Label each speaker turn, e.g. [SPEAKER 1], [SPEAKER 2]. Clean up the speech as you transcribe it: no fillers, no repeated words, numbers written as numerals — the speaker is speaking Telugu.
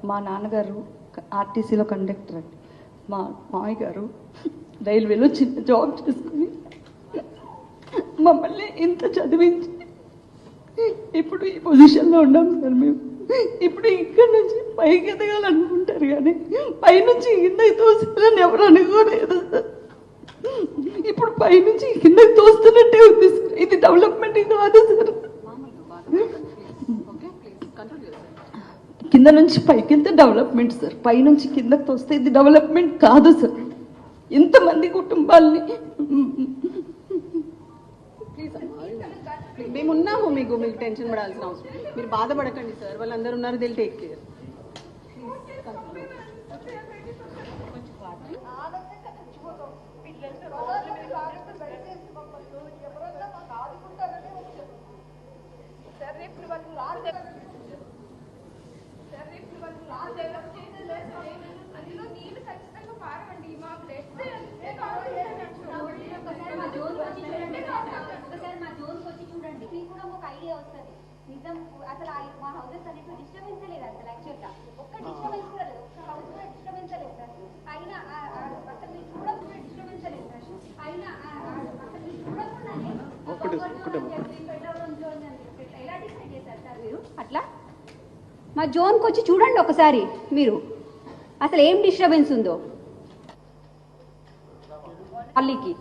[SPEAKER 1] మా నాన్నగారు ఆర్టీసీలో కండక్టర్ అండి. మా మామయ్య గారు రైల్వేలో చిన్న జాబ్ చేసుకుని మమ్మల్ని ఇంత చదివించి ఇప్పుడు ఈ పొజిషన్లో ఉన్నాం సార్. మేము ఇప్పుడు ఇక్కడ నుంచి పైకి ఎదగాలనుకుంటారు కానీ పైనుంచి కిందకి తోస్తారని ఎవరు అనుకోలేదు సార్. ఇప్పుడు పైనుంచి కిందకి తోస్తున్నట్టే ఉంది సార్. ఇది డెవలప్మెంట్ కాదు సార్. కింద నుంచి పైకి వెళ్తే డెవలప్మెంట్ సార్, పైనుంచి కిందకి తోస్తే ఇది డెవలప్మెంట్ కాదు సార్. ఇంతమంది కుటుంబాలని
[SPEAKER 2] మేము ఉన్నాము, మీకు టెన్షన్ పడాల్సిన అవసరం, మీరు బాధపడకండి సార్. వాళ్ళందరూ ఉన్నారు, దిల్ టేక్ కేర్.
[SPEAKER 3] నిజం అసలు మా హౌసెస్ అనేవి డిస్టర్బెన్స్ లేదు అసలు. యాక్చువల్గా ఒక్క డిస్టర్బెన్స్ కూడా లేదు, ఒక్క హౌస్ కూడా డిస్టర్బెన్స్ లేదు సార్. అయినా అసలు మీరు చూడకుండా డిస్టర్బెన్స్ లేదు సార్. అయినా అసలు మీరు చూడకుండానే ఎలా డిసైడ్ చేశారు సార్ మీరు అట్లా? మా జోన్కి వచ్చి చూడండి ఒకసారి మీరు, అసలు ఏం డిస్టర్బెన్స్ ఉందో. అల్లికి